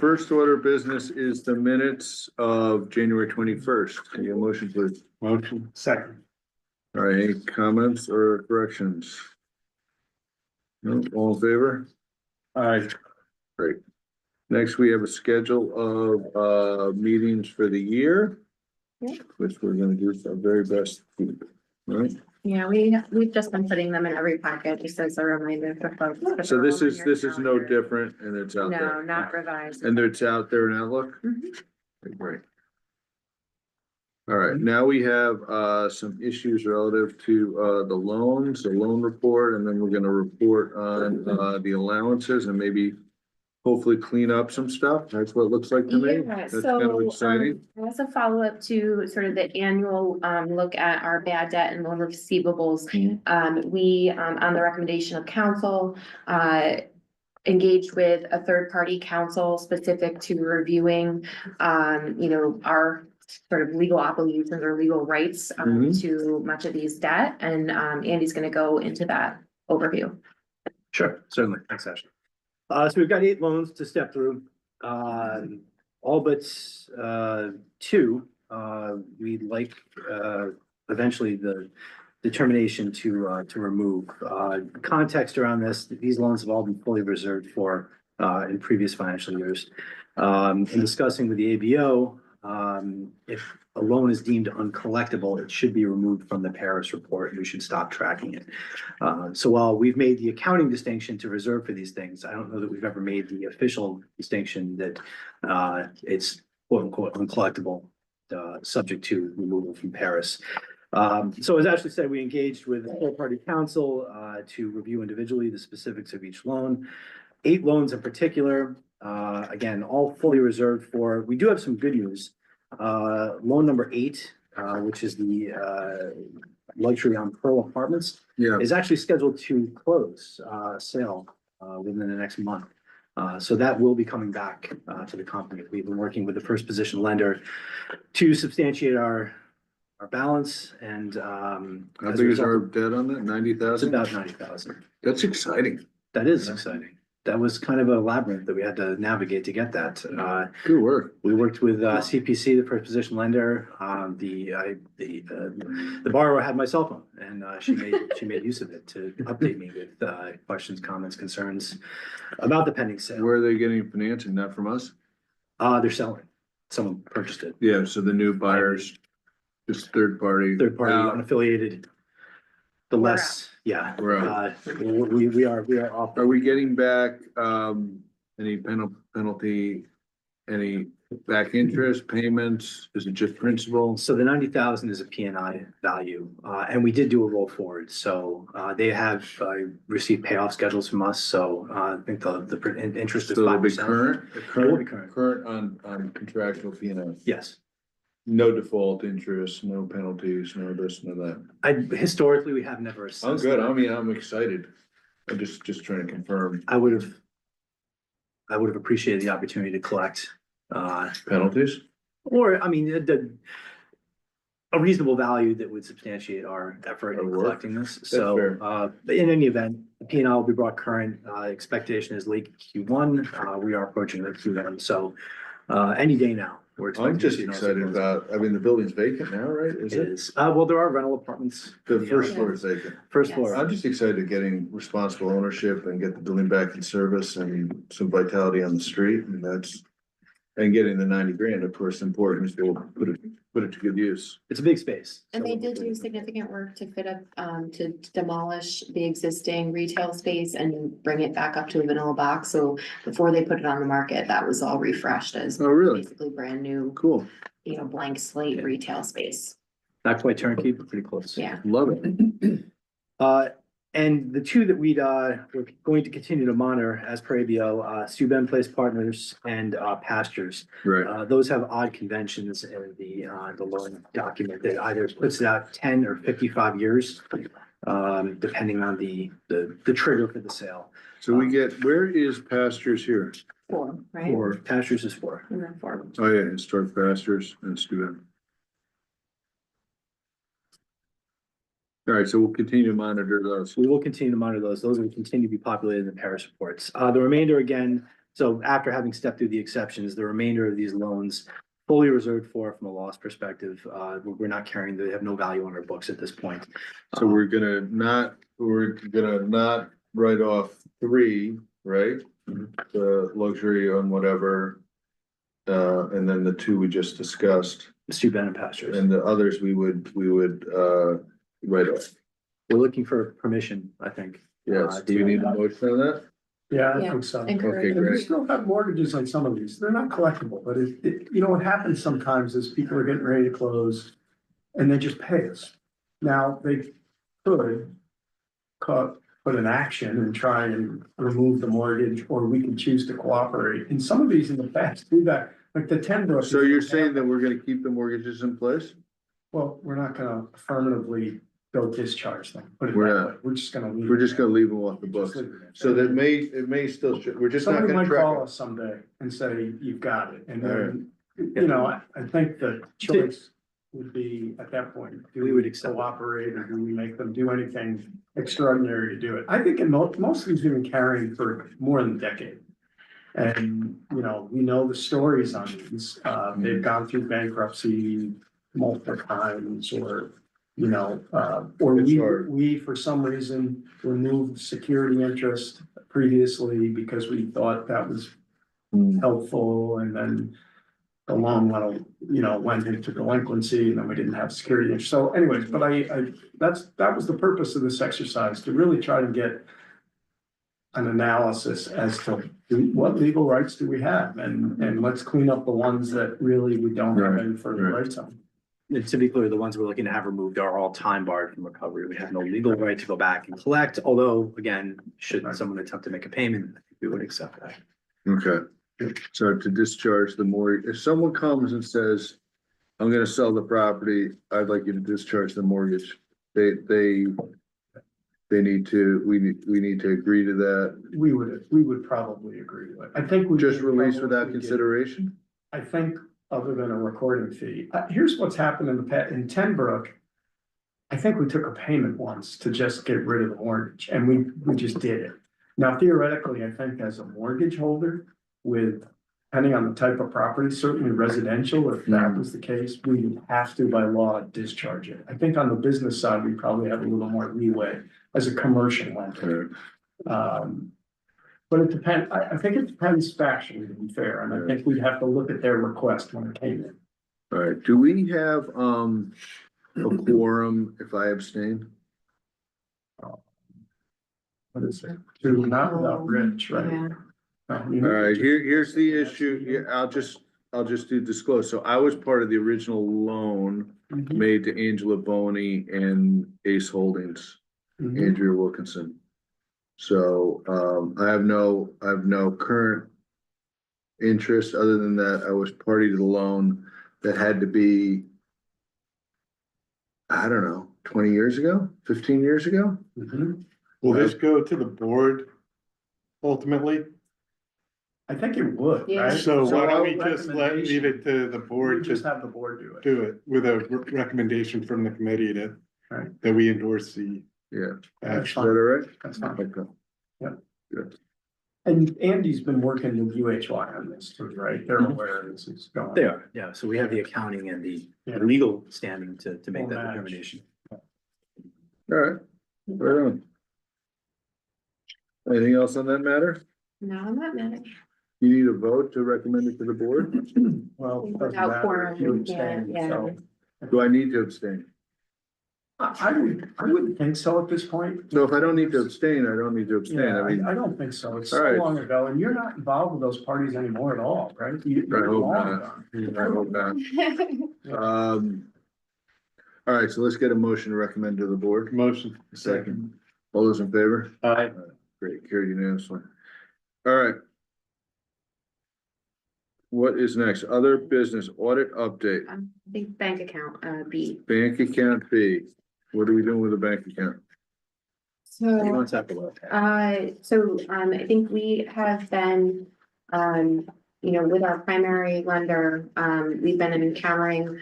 first order of business is the minutes of January 21st. Any motion, please? Motion. Second. All right, any comments or corrections? No, all in favor? Aye. Great. Next, we have a schedule of meetings for the year, Yeah. which we're gonna do our very best to keep, right? Yeah, we've just been putting them in every packet, just as a reminder for folks. but So they're this all on is, your this is no calendar. different and it's out No, there. not revised. And it's out there in Outlook? Mhm. Okay, great. All right, now we have some issues relative to the loans, the loan report, and then we're gonna report on the allowances and maybe hopefully clean up some stuff. That's what it looks like to me. Yeah, That's kind of so, exciting. as a follow-up to sort of the annual, look at our bad debt and loan receivables, we, on the recommendation of council, engaged with a third-party counsel specific to reviewing, our sort of legal obligations or legal rights, Mhm. to much of these debt, and, Andy's gonna go into that overview. Sure, certainly. Thanks, Ashley. So we've got 8 loans to step through. All but 2, we'd like eventually the determination to remove. Context around this, these loans have all been fully reserved for in previous financial years. In discussing with the ABO, if a loan is deemed uncollectible, it should be removed from the Paris report, and we should stop tracking it. So while we've made the accounting distinction to reserve for these things, I don't know that we've ever made the official distinction that it's quote unquote uncollectible, subject to removal from Paris. So as Ashley said, we engaged with a third-party counsel to review individually the specifics of each loan. 8 loans in particular, again, all fully reserved for. We do have some good news. Loan number 8, which is the luxury on Pearl Apartments, Yeah, is actually scheduled to close sale within the next month. So that will be coming back to the company. We've been working with the first position lender to substantiate our balance, and how as a big is result, our debt on that? it's 90,000? about 90,000. That's exciting. That is exciting. That was kind of a labyrinth that we had to navigate to get that. Good work. We worked with CPC, the first position lender. The borrower had my cell phone, and she made use of it to update me with questions, comments, concerns about the pending sale. Where are they getting financing? Not from us? They're selling. Someone purchased it. Yeah, so the new buyers, just third party. Third party, Out. unaffiliated. The We're less, yeah. We're out. We are off. Are we getting back any penalty, any back interest payments? Is it just principal? So the 90,000 is a P&I value, and we did do a roll forward. So they have received payoff schedules from us. So I think the interest is So it'll be 5%. current, It will be current. current on contractual P&I. Yes. No default interest, no penalties, no this, no that. Historically, we have never assessed. I'm good. that. I mean, I'm excited. I'm just trying to confirm. I would have appreciated the opportunity to collect, Penalties? or I mean, a reasonable value that would substantiate our effort in Our work. collecting this. fair. So, but in any event, the P&L will be brought current. Expectation is late Q1. We are approaching late Q1, so any day now. We're I'm expecting just to see those excited close. about, I mean, the building's vacant now, right? Is It it? is. Well, there are rental apartments. The in first Yeah. floor is vacant. First Yes. floor. I'm just excited getting responsible ownership and get the building back in service and some vitality on the street, and that's. And getting the 90 grand, of course, important, so we'll put it to good use. It's a big space. And so they we'll- did do significant work to fit up, to demolish the existing retail space and bring it back up to a vanilla box. So before they put it on the market, that was all refreshed as Oh, really? basically brand new, Cool. blank slate retail space. Not quite turnkey, but pretty close. Yeah. Love it. And the 2 that we're going to continue to monitor as per ABO, Stu Ben Place Partners and Pastures. Right. Those have odd conventions in the loan document that either puts it out 10 or 55 years, depending on the trigger for the sale. So we get, where is pastures here? 4, right? Or Pastures is 4. And then 4. Oh, yeah, historic pastures and student. All right, so we'll continue to monitor those. We will continue to monitor those. Those will continue to be populated in the Paris reports. The remainder, again, So after having stepped through the exceptions, the remainder of these loans fully reserved for from a loss perspective, we're not carrying, they have no value on our books at this point. So we're gonna not write off three, right? Mhm. The luxury on whatever. And then the two we just discussed, It's two Ben and pastures. and the others we would write off. We're looking for permission, I think. Yes, do you need a motion on that? Yeah, I Yeah, think so. encourage. Okay, And we great. still have mortgages on some of these. They're not collectible, but you know, what happens sometimes is people are getting ready to close and they just pay us. Now, they could put an action and try and remove the mortgage, or we can choose to cooperate. And some of these in the past do that, like the 10 Brook. So you're saying that we're gonna keep the mortgages in place? Well, we're not gonna affirmatively go discharge them, put it We're that not. way. We're just gonna leave. We're just gonna leave them off the books. Just leave it. So that it may still, we're just not Somebody gonna might track call it. us someday and say, you've got it, and All then, you know, I think the choice would be at that point. Do We would accept it. cooperate, or do we make them do anything extraordinary to do it? I think in most of these have been carrying for more than a decade. And, you know, we know the stories on these, they've gone through bankruptcy multiple times, or, you know, or It's hard. we, for some reason, removed security interest previously because we thought that was helpful, and then the loan went into delinquency, and then we didn't have security interest. So anyways, but that was the purpose of this exercise, to really try to get an analysis as to what legal rights do we have, and let's clean up the ones that really we don't have any further Right. rights on. And to be clear, the ones we're looking to have removed are all time barred from recovery. We have no legal right to go back and collect, although, again, should someone attempt to make a payment, I think we would accept that. Okay, so to discharge the mortgage, if someone comes and says, I'm gonna sell the property, I'd like you to discharge the mortgage. They need to, we need to agree to that, We would probably agree to it. I think we. just release without consideration? I think, other than a recording fee, here's what's happened in 10 Brook. I think we took a payment once to just get rid of the mortgage, and we just did it. Now theoretically, I think as a mortgage holder with, depending on the type of property, certainly residential, if that was the case, we would have to by law discharge it. I think on the business side, we probably have a little more leeway as a commercial lender. But it depends, I think it depends factually, to be fair, and I think we'd have to look at their request when it came in. All right, do we have, a quorum if I abstain? What is it? To not without Rich, right? Yeah. All right, here's the issue, I'll just do disclose, so I was part of the original loan Mhm, made to Angela Boney and Ace Holdings, mhm. Andrea Wilkinson. So, I have no current interest, other than that I was party to the loan that had to be, I don't know, 20 years ago, 15 years ago? Mhm. Will this go to the board ultimately? I think it would, Yeah. right? So why don't we our just leave it to the We board just to have the board do it. do it with a recommendation from the committee Right. that we endorse the Yeah, That's is that fine. all right? That's fine. Okay. Yep. Good. And Andy's been working with UHY on this too, right? They're aware this is going. They are, yeah, so we have the accounting and the Yeah. legal standing to make Will that match. determination. All right, right on. Anything else on that matter? Not on that matter. You need a vote to recommend it to the board? Well, it doesn't Without matter quorum, if you yeah, abstain, yeah. so. Do I need to abstain? I wouldn't think so at this point. So if I don't need to abstain, I don't need to abstain, Yeah, I mean, I don't think so. It's All so right. long ago, and you're not involved with those parties anymore at all, right? I hope long not. gone. I hope not. All right, so let's get a motion to recommend to the board. motion. Second, all those in favor? Aye. Great, carried unanimously. All right. What is next? Other business audit update, I think bank account, B. bank account fee. What are we doing with the bank account? You So, want to talk about that? I think we have been, with our primary lender, we've been encountering,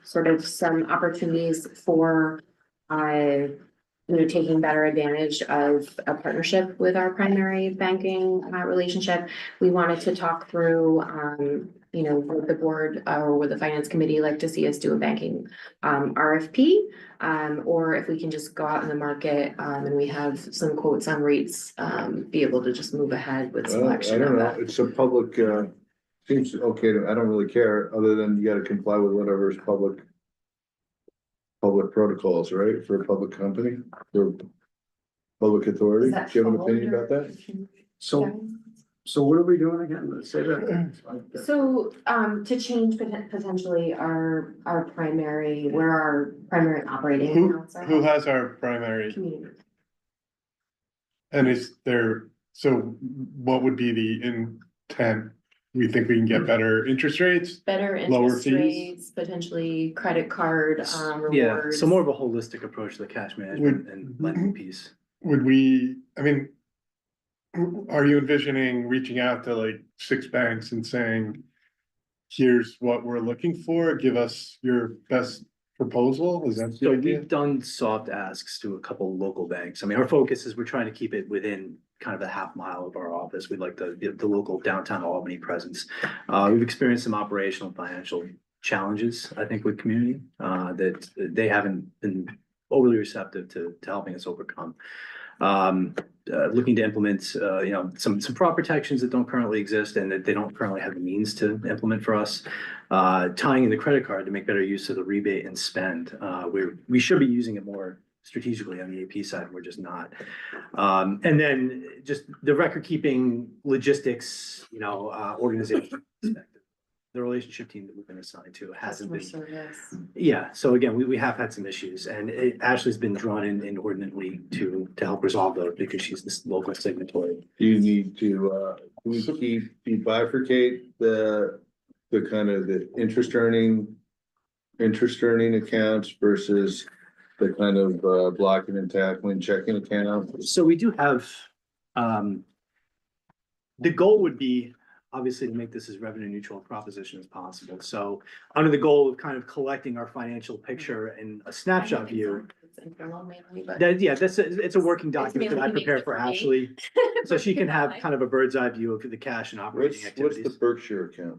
sort of some opportunities for, taking better advantage of a partnership with our primary banking relationship. We wanted to talk through, with the board or with the finance committee, like to see us do a banking RFP. Or if we can just go out in the market and we have some quotes on rates, be able to just move ahead with I selection don't of know, that. it's a public, seems okay, I don't really care, other than you gotta comply with whatever is public protocols, right, for a public company, for public authority. Is Do that you have an fall opinion under- about that? So what are we doing again? Let's say that. So, to change potentially our primary, where our primary operating accounts are. Who has our primary, Community. and is there, so what would be the intent? We think we can get better interest rates? Better Lower interest fees? rates, potentially credit card, Yeah, rewards. so more of a holistic approach to the cash management and lending piece. Would we, I mean, are you envisioning reaching out to like 6 banks and saying, here's what we're looking for, give us your best proposal? Is that the So idea? we've done soft asks to a couple local banks. I mean, our focus is we're trying to keep it within kind of a half mile of our office. We'd like the local downtown Albany presence. We've experienced some operational financial challenges, I think, with community, that they haven't been overly receptive to helping us overcome. Looking to implement, some fraud protections that don't currently exist and that they don't currently have the means to implement for us. Tying in the credit card to make better use of the rebate and spend. We should be using it more strategically on the AP side. We're just not. And then just the record keeping logistics, organization perspective. The relationship team that we've been assigned to hasn't Customer been. service. Yeah, so again, we have had some issues and Ashley's been drawn in inordinately to help resolve those because she's this local signatory. Do you need to, do you bifurcate the kind of the interest earning accounts versus the kind of, blocking and tackling checking account? So we do have, the goal would be obviously to make this as revenue neutral proposition as possible. So under the goal of kind of collecting our financial picture in a snapshot view. It's internal mainly, but- It's a working document that I mainly prepare for for me. Ashley. So she can have kind of a bird's eye view of the cash and operating What's activities. the Berkshire account?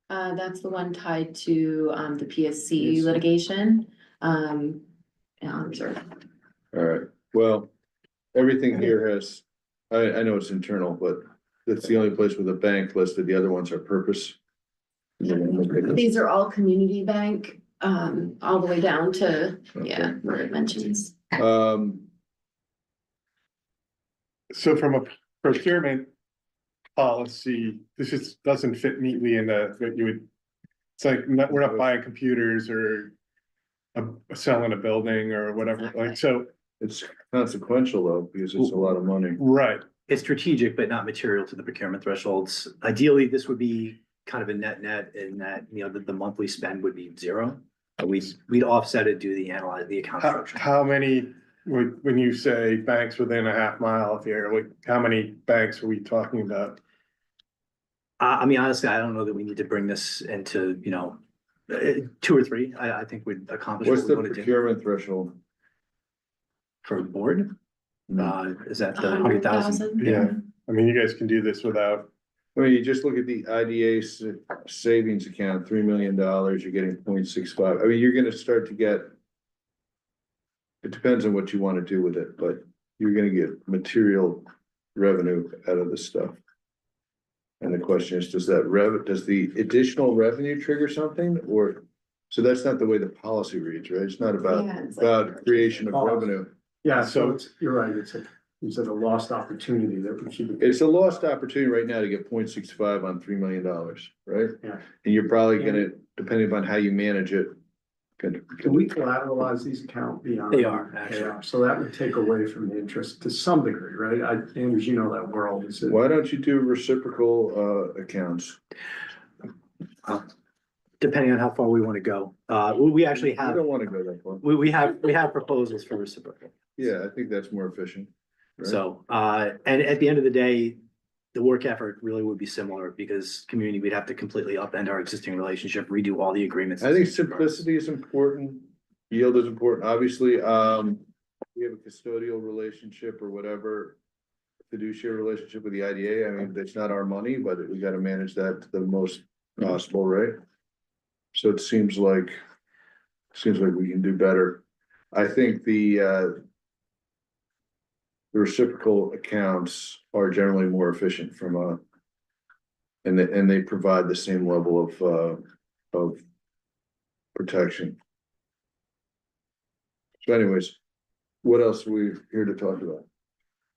That's the one tied to, the PSC PSC. litigation. Sorry. All right, well, everything here has, I know it's internal, but that's the only place with a bank listed, the other ones are purpose. These are all community bank, all the way down to, yeah, where it mentions. Um, So from a procurement policy, this just doesn't fit neatly in what you would. It's like, we're not buying computers or selling a building or whatever, like, so, it's consequential though, because it's a lot of money. right. It's strategic, but not material to the procurement thresholds. Ideally, this would be kind of a net in that, the monthly spend would be zero. We'd offset it, do the account structure. How many, when you say banks within a half mile of here, like, how many banks are we talking about? I mean, honestly, I don't know that we need to bring this into, 2 or 3. I think we'd accomplish What's what we the want to do procurement threshold? for the board. Is that the 100,000? 100,000? Yeah, I mean, you guys can do this without, I mean, you just look at the IDA savings account, $3 million, you're getting 0.65. I mean, you're gonna start to get. It depends on what you wanna do with it, but you're gonna get material revenue out of this stuff. And the question is, does the additional revenue trigger something, or, so that's not the way the policy reads, right? It's not about, Yeah, it's like- about creation of revenue. Yeah, so you're right, it's a lost opportunity that we should. It's a lost opportunity right now to get 0.65 on $3 million, right? Yeah. And you're probably gonna, depending upon how you manage it. Can we collateralize these accounts beyond? They are, actually. So that would take away from the interest to some degree, right? Andrews, you know that world is. Why don't you do reciprocal accounts? Depending on how far we want to go. We actually You have, don't wanna go that far. we have proposals for reciprocal. Yeah, I think that's more efficient. right? So, and at the end of the day, the work effort really would be similar because community, we'd have to completely upend our existing relationship, redo all the agreements. I think simplicity is important, yield is important, obviously, we have a custodial relationship or whatever. Fiduciary relationship with the IDA, I mean, it's not our money, but we gotta manage that to the most possible, right? So it seems like we can do better. I think the reciprocal accounts are generally more efficient from a. And they provide the same level of protection. So anyways, what else are we here to talk about?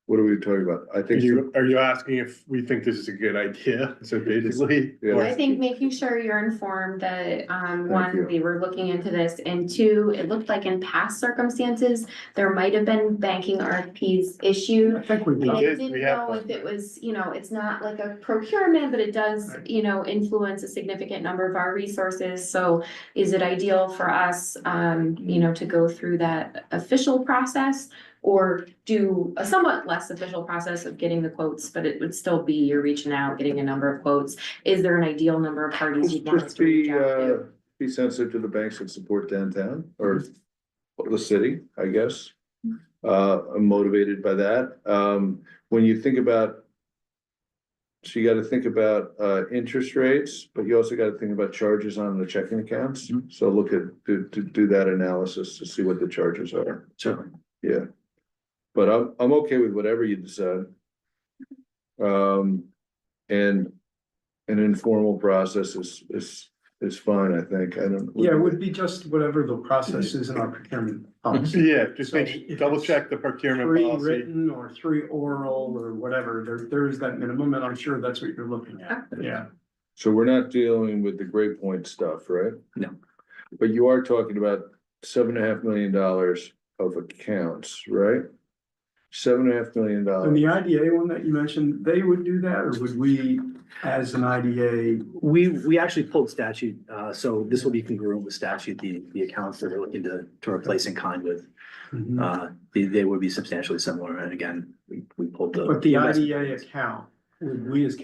What are we talking about? I Are think. you asking if we think this is a good idea? So basically. Yeah. I think making sure you're informed that, you. one, we were looking into this, and two, it looked like in past circumstances, there might have been banking RFPs I issued. think we've And done. I did, didn't we have know one. if it was, it's not like a procurement, but it does, Right. Influence a significant number of our resources. So is it ideal for us, to go through that official process? Or do a somewhat less official process of getting the quotes, but it would still be you're reaching out, getting a number of quotes. Is there an ideal number of parties you'd want us Just to reach out to? be sensitive to the banks that support downtown or the city, I guess. I'm motivated by that. When you think about. So you gotta think about interest rates, but you also gotta think about charges on the checking accounts. So look at, do that analysis to see what the charges are. Certainly. Yeah. But I'm okay with whatever you decide. And an informal process is fine, I think. I don't. Yeah, it would be just whatever the process is in our procurement policy. Yeah, just So make, if double it's check the procurement Three policy. written or three oral or whatever, there is that minimum, and I'm sure that's what you're looking at, yeah. So we're not dealing with the Great Point stuff, right? No. But you are talking about $7.5 million of accounts, right? $7.5 million. And the IDA one that you mentioned, they would do that, or would we, as an IDA? We actually pulled statute, so this will be congruent with statute, the accounts that we're looking to replace in kind with. They would be substantially similar, and again, we pulled the. But the IDA account, would we as Oh,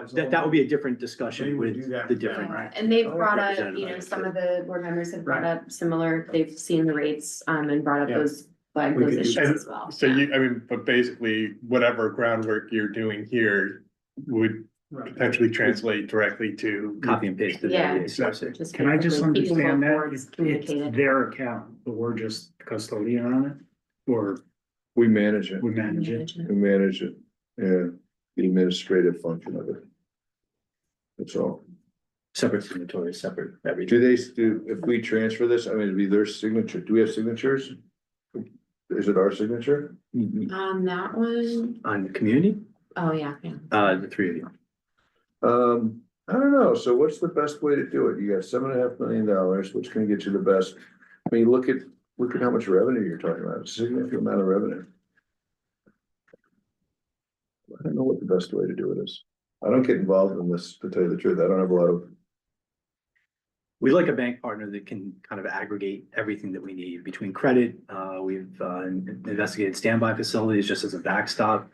capitalized? that would be a different They discussion would with do that the with different. them, right? And they've brought up, Representative some too. of the board members have brought Right. up similar, they've seen the rates, and brought up Yeah. those, flagged We those could do issues that. as well. So but basically, whatever groundwork you're doing here would Right. potentially translate directly to. Copy and paste. the Yeah. CAC. Just Can I just basically keeping understand both that? boards It's communicated. their account, but we're just custodian on it, or We manage it, we manage it? Management. we manage it, yeah, the administrative function of it. That's all. Separate signatories, separate everything. If we transfer this, I mean, it'd be their signature, do we have signatures? Is it our signature? On that one, On community, oh, yeah. the three of you. I don't know, so what's the best way to do it? You got $7.5 million, which can get you the best? I mean, look at how much revenue you're talking about, it's a significant amount of revenue. I don't know what the best way to do it is. I don't get involved in this, to tell you the truth, I don't have a lot of. We like a bank partner that can kind of aggregate everything that we need between credit. We've investigated standby facilities just as a backstop.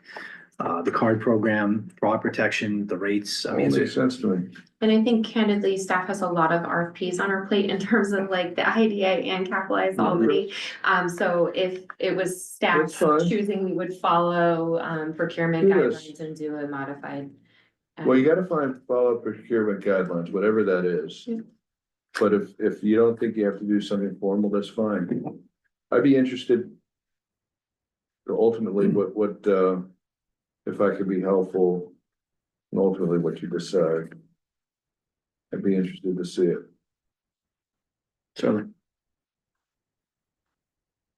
The card program, fraud protection, the rates. I mean, Makes sense to me. And I think candidly, staff has a lot of RFPs on our plate in terms of like the IDA and Capitalized Albany. So if it was staff That's fine. choosing, we would follow procurement Do this. guidelines and do a modified. Well, you gotta follow procurement guidelines, whatever that is. Yeah. But if you don't think you have to do something formal, that's fine. I'd be interested. Ultimately, what, if I could be helpful, and ultimately what you decide. I'd be interested to see it, certainly.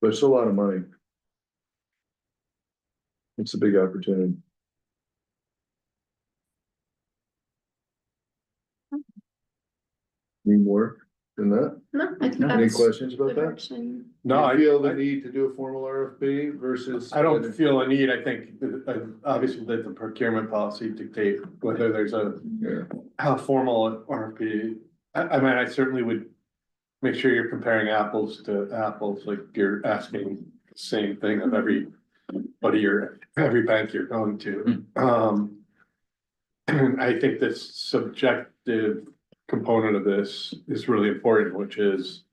but it's a lot of money. It's a big opportunity. Need more than that? No, I think Any that's questions the about that? direction. No, I feel the I need to do a formal RFP versus. I don't feel a need, I think, obviously, let the procurement policy dictate whether there's Yeah, how formal RFP. I mean, I certainly would make sure you're comparing apples to apples, like you're asking the same thing of every bank you're going to. And I think this subjective component of this is really important, which is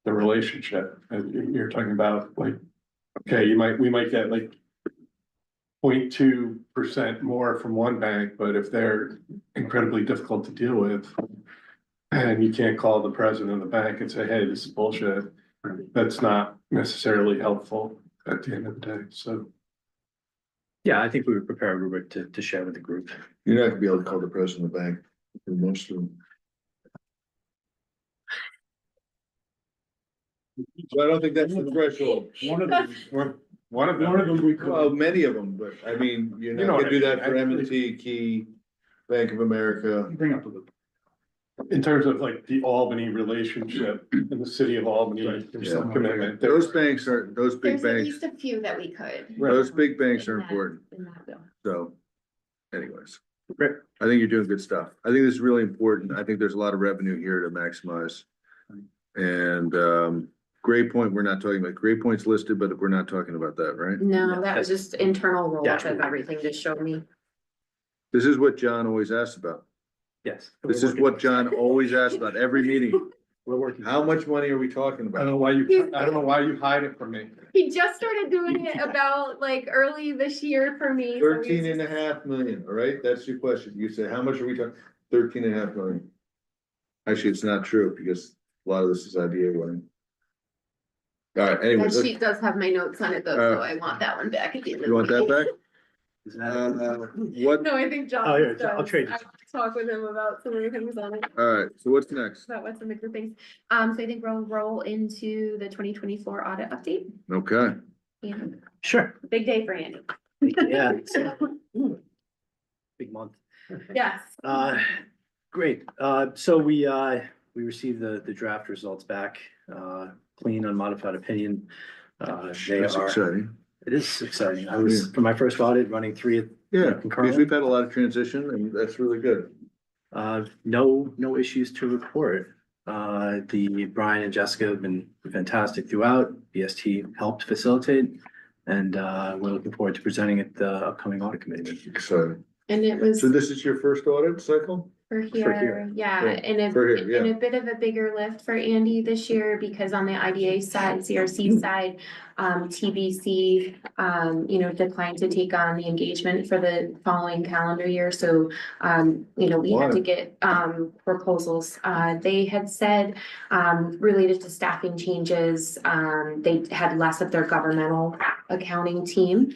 the relationship. And you're talking about like okay, we might get like 0.2% more from one bank, but if they're incredibly difficult to deal with. And you can't call the president of the bank and say, hey, this is bullshit. That's not necessarily helpful at the end of the day, so. Yeah, I think we would prepare a rubric to share with the group. You're not gonna be able to call the president of the bank for most of them. So I don't think that's the threshold. One of them, one of them we Well, could. many of them, but I mean, you're You not know gonna what do I that mean. for M&T, Key, Bank of America. Bring up the. In terms of like the Albany relationship in the city of Albany, there's some commitment. Those banks are, those big There's at banks, least a few that we could. those big banks are in that- important, in that bill. so. Anyways. Great. I think you're doing good stuff. I think this is really important. I think there's a lot of revenue here to maximize. And, grade point, we're not talking about, grade points listed, but we're not talking about that, right? No, that was just internal roll up of Dashboard. everything to show me. This is what John always asks about. Yes. This is what John always asks about every meeting. We're working. How much money are we talking I don't about? know why you hide it from me. He just started doing it about like early this year for me. so 13.5 million, all right? That's your question. You say, how much are we talking? 13.5 million. Actually, it's not true because a lot of this is IDA money. All right, That anyways, sheet does have my notes on it though, so I want that one back at the end of the you want that meeting. back? Is that- What, No, I think John. Oh, yeah, does. I'll trade you I want to talk with him about some of the things on it, all right, so what's next? about what's some of the things. So I think we'll roll into the 2024 audit update. Okay, Yeah, Sure. big day for Andy. Yeah. it's a Big month. Yes. Great. So we received the draft results back, clean unmodified opinion. They that's are, exciting. it is exciting. I was, for my first audit, running 3 Yeah, because concurrently. we've had a lot of transition and that's really good. No issues to report. The Brian and Jessica have been fantastic throughout. BST helped facilitate. And we're looking forward to presenting at the upcoming audit committee. Exciting. And it was So this is your first audit cycle? for here. here, yeah, Yeah, and for here, a bit of a bigger lift for Andy this year because on the IDA side, CRC side, TBC, declined to take on the engagement for the following calendar year, so, we had to Why? get, proposals. They had said, related to staffing changes, they had less of their governmental accounting team.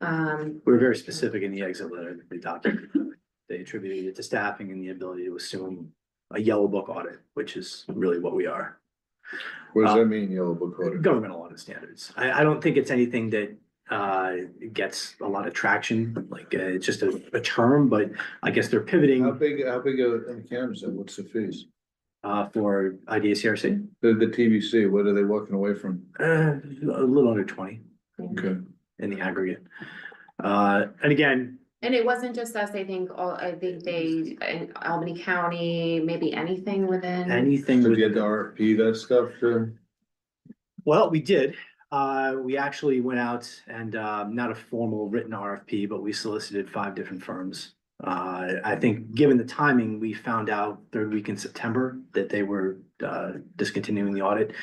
We're very specific in the exit letter that they documented. They attributed it to staffing and the ability to assume a yellow book audit, which is really what we are. What does that mean, yellow book audit? Governmental audit standards. I don't think it's anything that gets a lot of traction, like it's just a term, but I guess they're How pivoting big an account is that? What's the fees? for IDA CRC. The TBC, what are they walking away from? A little under 20 Okay. in the aggregate. And again, And it wasn't just us, I think they, in Albany County, maybe anything within. anything So with you had to RFP that stuff to? Well, we did. We actually went out and not a formal written RFP, but we solicited 5 different firms. I think given the timing, we found out 3rd week in September that they were discontinuing the audit.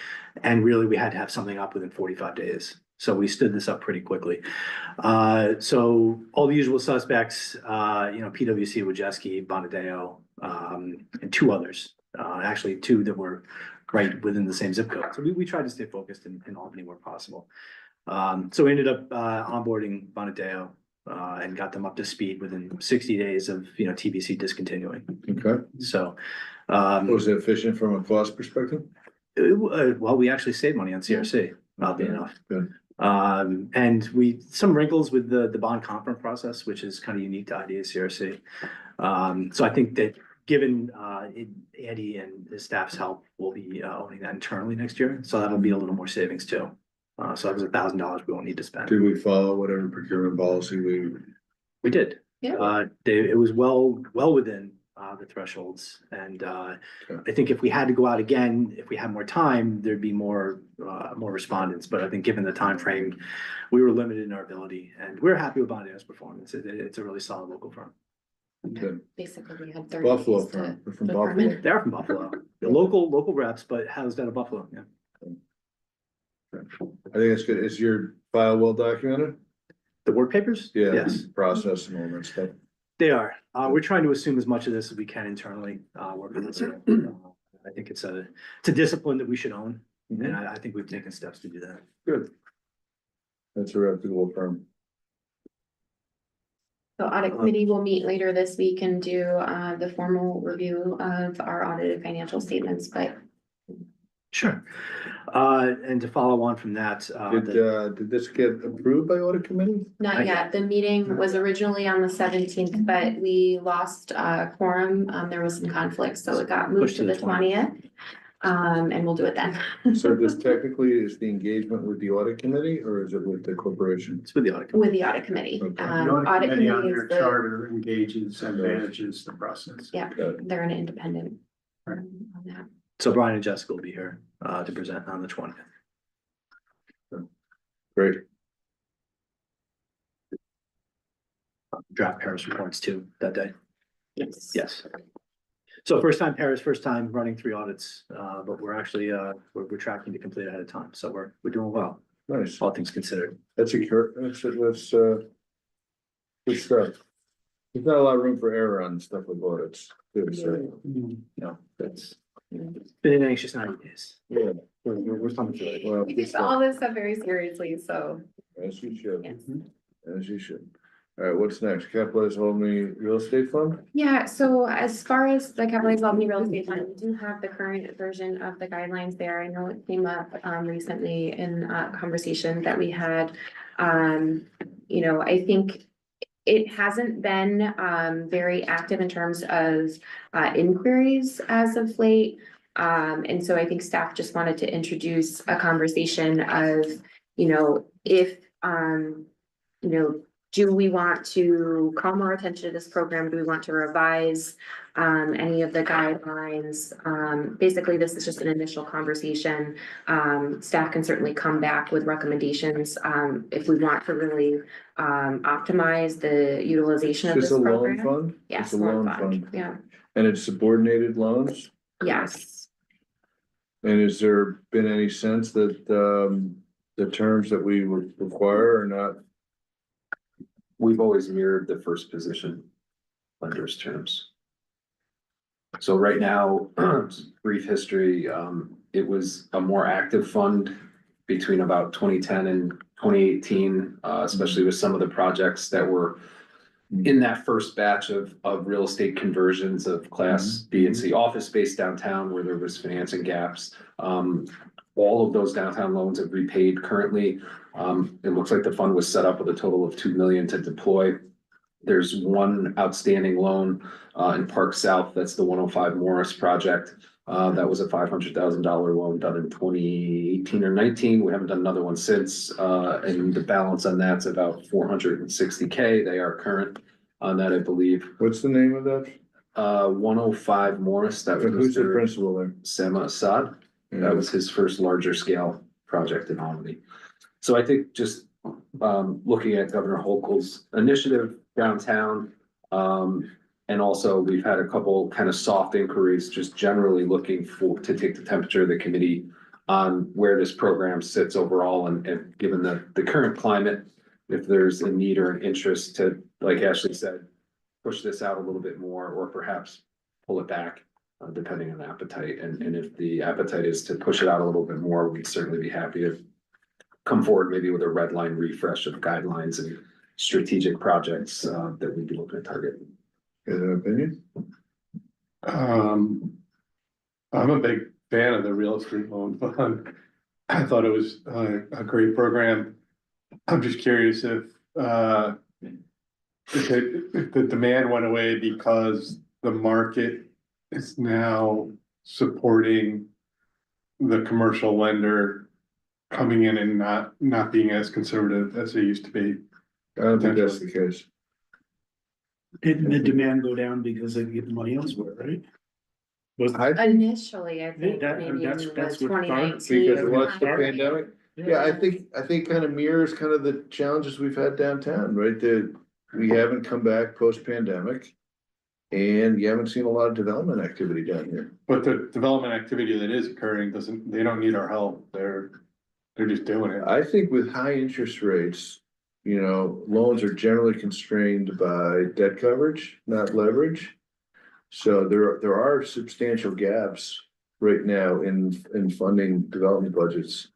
And really, we had to have something up within 45 days. So we stood this up pretty quickly. So all the usual suspects, PwC, Wojcicki, Bonadeo, and 2 others. Actually 2 that were right within the same zip code. So we tried to stay focused in Albany where possible. So we ended up onboarding Bonadeo and got them up to speed within 60 days of TBC discontinuing. Okay. So Was it efficient from a cost perspective? well, we actually saved money on CRC, oddly enough. Good. And some wrinkles with the bond conference process, which is kind of unique to IDA CRC. So I think that given Andy and his staff's help, we'll be owning that internally next year. So that'll be a little more savings too. So that was $1,000 we won't need to spend. Did we follow whatever procurement policy We did. Yeah. It was well within the thresholds. And I think if we had to go out again, if we had more time, there'd be more respondents. But I think given the time frame, we were limited in our ability, and we're happy with Bondado's performance. It's a really solid local firm. Good. Basically, we had 30 Buffalo days to firm, they're from determine. Buffalo. They are from Buffalo. The local reps, but has that of Buffalo, yeah. I think it's good. Is your file well documented? The work papers? Yeah. Yes, Process and all that stuff. they are. We're trying to assume as much of this as we can internally, working this. I think it's a discipline that we should own, and I think we've taken steps to do that. Good. That's a reputable firm. The audit committee will meet later this week and do the formal review of our audited financial statements, but Sure. And to follow on from that, Did this get approved by audit committee? not Not yet. The meeting was originally on the 17th, but we lost quorum. There was some conflict, so it got moved Pushed to the 20th. And we'll do it then. So this technically is the engagement with the audit committee or is it with the corporation? it's with the audit. Committee. With the audit committee. Okay. The audit Audit committee on committee their is the, charter engages and manages the process. yeah, they're an independent. On that. So Brian and Jessica will be here to present on the 20th. Great. Draft Paris reports too that day. Yes. Yes. So first time Paris, first time running 3 audits, but we're actually we're tracking to complete ahead of time. So we're doing well, Nice. all things considered. That's good stuff. There's not a lot of room for error on stuff with audits. Too, so, No, that's been an anxious 90 days. yeah, We're coming through it. well, We take all this stuff very seriously, so, as you should, yes. as you should. All right, what's next? Capitalized Holding Real Estate Fund? Yeah, so as far as the capitalized Level real estate fund, we do have the current version of the guidelines there. I know it came up recently in a conversation that we had. You know, I think it hasn't been very active in terms of inquiries as of late. And so I think staff just wanted to introduce a conversation of, you know, if you know, do we want to call more attention to this program? Do we want to revise any of the guidelines? Basically, this is just an initial conversation. Staff can certainly come back with recommendations if we want to really optimize the utilization of Is this this a loan program. fund? Yes, It's a loan fund, yeah, And it's subordinated loans? yes. And has there been any sense that the terms that we would require are not? We've always mirrored the first position lender's terms. So right now, brief history, it was a more active fund between about 2010 and 2018, especially with some of the projects that were in that first batch of real estate conversions of Class B and C office space downtown where there was financing gaps. All of those downtown loans have repaid currently. It looks like the fund was set up with a total of 2 million to deploy. There's one outstanding loan in Park South. That's the 105 Morris project. That was a $500,000 loan done in 2018 or 19. We haven't done another one since. And the balance on that's about 460K. They are current on that, I believe. What's the name of that? 105 Morris. That was Who's the their principal there? Sama Assad. That was his first larger scale project in Albany. So I think just looking at Governor Hochul's initiative downtown. And also we've had a couple kind of soft inquiries, just generally looking to take the temperature of the committee on where this program sits overall and given the current climate, if there's a need or an interest to, like Ashley said, push this out a little bit more or perhaps pull it back. Depending on appetite, and if the appetite is to push it out a little bit more, we'd certainly be happy to come forward maybe with a red line refresh of guidelines and strategic projects that we'd be looking to target. Is that an opinion? I'm a big fan of the real estate loan fund. I thought it was a great program. I'm just curious if the demand went away because the market is now supporting the commercial lender coming in and not being as conservative as they used to be. I don't think that's the case. Didn't the demand go down because they get money elsewhere, right? Was Initially, I think That- maybe that's- it that's was what started, 2019. Because of what's the pandemic? Yeah, I Yeah. think kind of mirrors kind of the challenges we've had downtown, right? We haven't come back post-pandemic. And you haven't seen a lot of development activity down here. But the development activity that is occurring they don't need our help. They're just doing it. I think with high interest rates, you know, loans are generally constrained by debt coverage, not leverage. So there are substantial gaps right now in funding development budgets.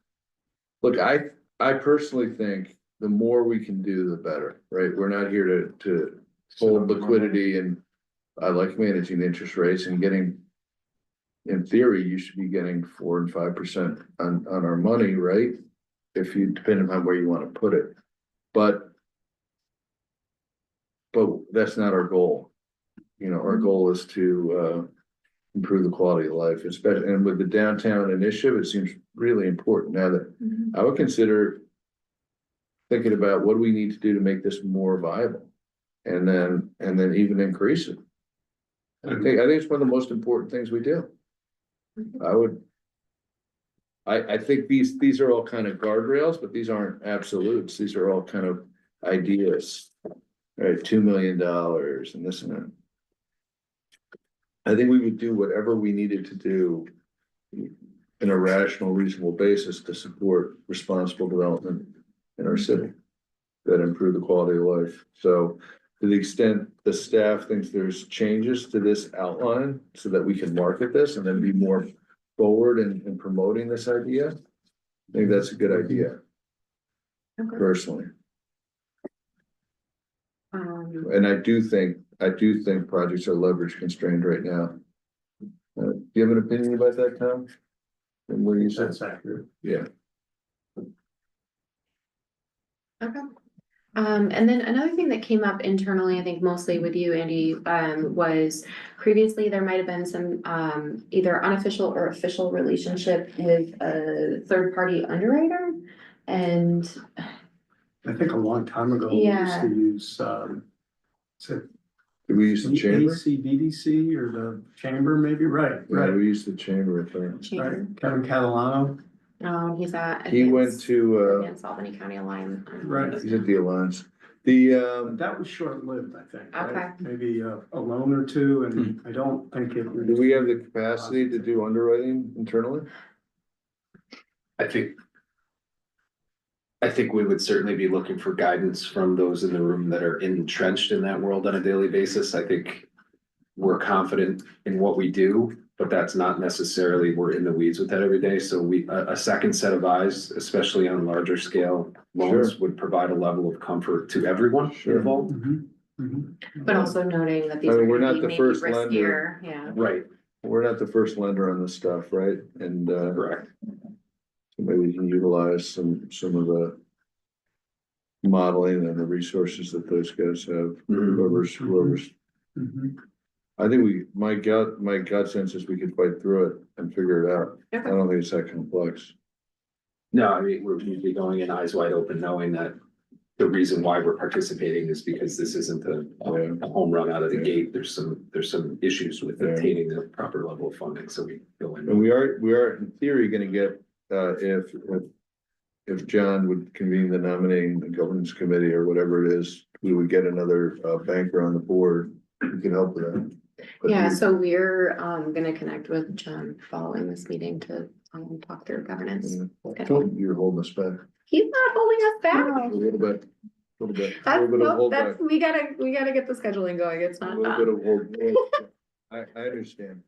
Look, I personally think the more we can do, the better, right? We're not here to hold liquidity, and I like managing interest rates and getting. In theory, you should be getting 4 and 5% on our money, right? If you, depending on where you want to put it, but that's not our goal. You know, our goal is to improve the quality of life, especially, and with the downtown initiative, it seems really important now that I would consider thinking about what do we need to do to make this more viable, and then even increase it. I think it's one of the most important things we do. I think these are all kind of guardrails, but these aren't absolutes. These are all kind of ideas, right? $2 million and this and that. I think we would do whatever we needed to do in a rational, reasonable basis to support responsible development in our city that improve the quality of life. So to the extent the staff thinks there's changes to this outline so that we can market this and then be more forward in promoting this idea, I think that's a good idea. Okay. Personally. And I do think projects are leverage constrained right now. Do you have an opinion about that, Tom? And where you said, That's accurate. yeah, Okay. And then another thing that came up internally, I think mostly with you, Andy, was previously there might have been some either unofficial or official relationship with a third-party underwriter. And I think a long time ago, we used to use, did we use the chamber? ACBDC or the chamber, maybe, right, Yeah, right. we used the chamber, I think. Right, Kevin Catalano, he's at. He went to Against Albany County Alliance. Right. he's at the Alliance. that was short-lived, I think, right? Okay. Maybe a loan or two, and I don't think it. Do we have the capacity to do underwriting internally? I think we would certainly be looking for guidance from those in the room that are entrenched in that world on a daily basis. I think we're confident in what we do, but that's not necessarily, we're in the weeds with that every day. So a second set of eyes, especially on larger scale loans, Sure. would provide a level of comfort to everyone Sure. involved. Mhm, mhm. But also noting that these I mean, are we're gonna not be the maybe first lender. riskier, yeah. Right, We're not the first lender on this stuff, right? And correct. maybe we can utilize some of the modeling and the resources that those guys have, whoever's. Mhm. I think my gut sense is we could fight through it and figure it out. I Okay. don't think it's that complex. No, I mean, we're usually going in eyes wide open, knowing that the reason why we're participating is because this isn't a home run out of the Yeah. gate. There's some issues with Yeah. obtaining the proper level of funding, so we go in. And we are in theory gonna get, if John would convene the nominating and governance committee or whatever it is, we would get another banker on the board who can help with that. But Yeah, so we're gonna connect with John following this meeting to talk through governance. You're holding us back He's not holding us back. a little bit, a little bit That's, of no, hold that's, back. we gotta get the scheduling going. It's A not little bit done. of hold. I understand.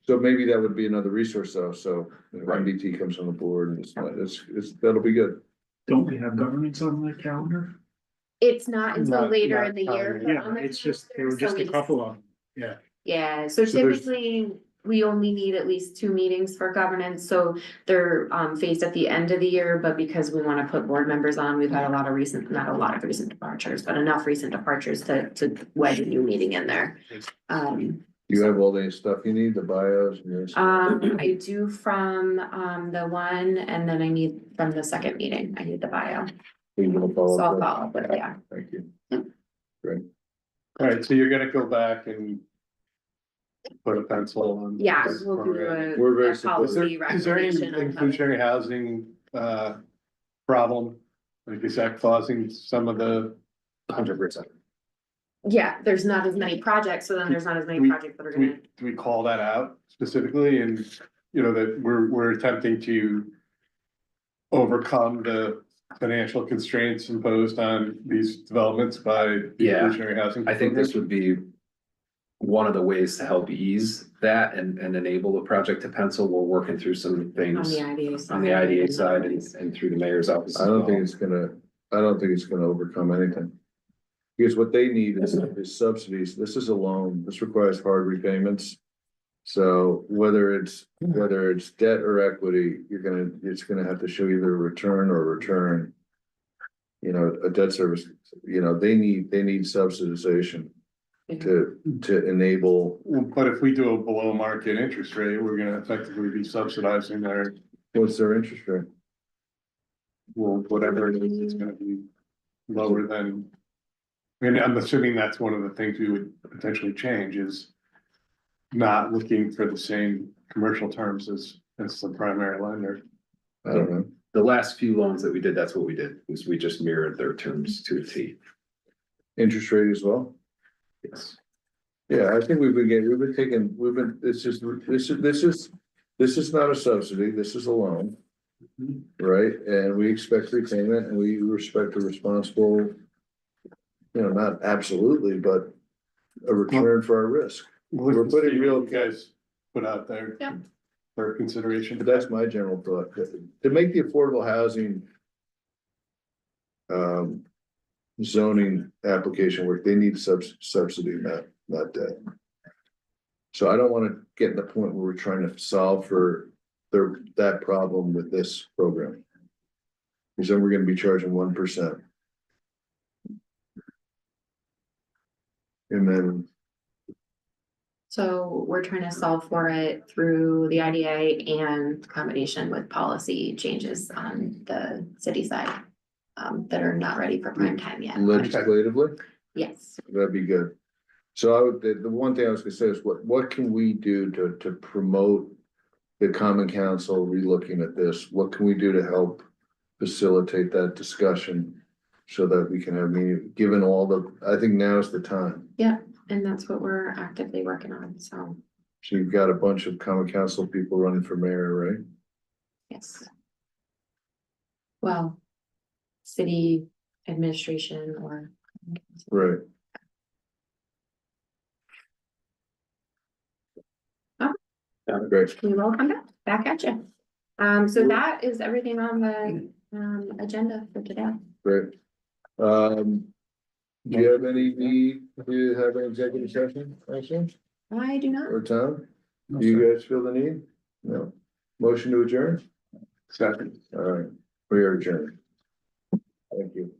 So maybe that would be another resource though, so if MDT comes on the board and that'll be good. Don't we have governance on the calendar? It's not until Not- later not in the year. calendar. Yeah, it's just, there were So just a we- couple of, yeah. Yeah, so So there's- typically, we only need at least 2 meetings for governance, so they're phased at the end of the year, but because we wanna put board members on, we've had not a lot of recent departures, but enough recent departures to wedge a new meeting in there. You have all the stuff you need, the bios and this. I do from the one, and then I need from the second meeting, I need the bio, You wanna so follow I'll up follow up with it, yeah. that? Thank you. All right, so you're gonna go back and put a pencil on. Yeah, this we'll do already. We're very a supportive. policy Is there any recommendation on how- inclusionary housing problem? Like, is that causing some of the? 100%. Yeah, there's not as many projects, so then there's not as many We- projects that are Do we, gonna, do we call that out specifically and, you know, that we're attempting to overcome the financial constraints imposed on these developments by the Yeah, inclusionary housing. I think this would be one of the ways to help ease that and enable the project to pencil. We're working through some On things the IDA side. on the IDA side and through the mayor's office. I don't think it's gonna, I don't think it's gonna overcome anything. Because what they need is subsidies. This is a loan. This requires hard repayments. So whether it's debt or equity, it's gonna have to show either a return or a return. You know, a debt service, you know, they need subsidization to enable, But if we do a below market interest rate, we're gonna effectively be subsidizing their, what's their interest rate? well, whatever it is, it's gonna be lower than. I mean, I'm assuming that's one of the things we would potentially change is not looking for the same commercial terms as the primary lender. I don't know. The last few loans that we did, that's what we did, was we just mirrored their terms to a T. Interest rate as well? Yes. Yeah, I think we've been taking, this is not a subsidy, this is a loan. Right, and we expect repayment and we respect the responsible. You know, not absolutely, but a return for our risk. We're putting real- You guys put out there. Yeah. For consideration. But that's my general thought, to make the affordable housing. Zoning application work, they need subsidy, not debt. So I don't wanna get in the point where we're trying to solve for that problem with this program. Because then we're gonna be charging 1%. And then, So we're trying to solve for it through the IDA and combination with policy changes on the city side. That are not ready for prime time yet. legislatively, Yes, that'd be good. So I would, the one thing I was gonna say is what can we do to promote the common council relooking at this? What can we do to help facilitate that discussion? So that we can have given all I think now is the time. and that's what we're actively working on, so, So you've got a bunch of common council people running for mayor, right? yes. Well, city administration or. Right. Great. We will come back at you. So that is everything on the agenda for today. Great. Do you have any need to have an executive session, Ashley, I do not. or Tom? Do you guys feel the need? No. Motion to adjourn? Second. All right, we are adjourned. Thank you.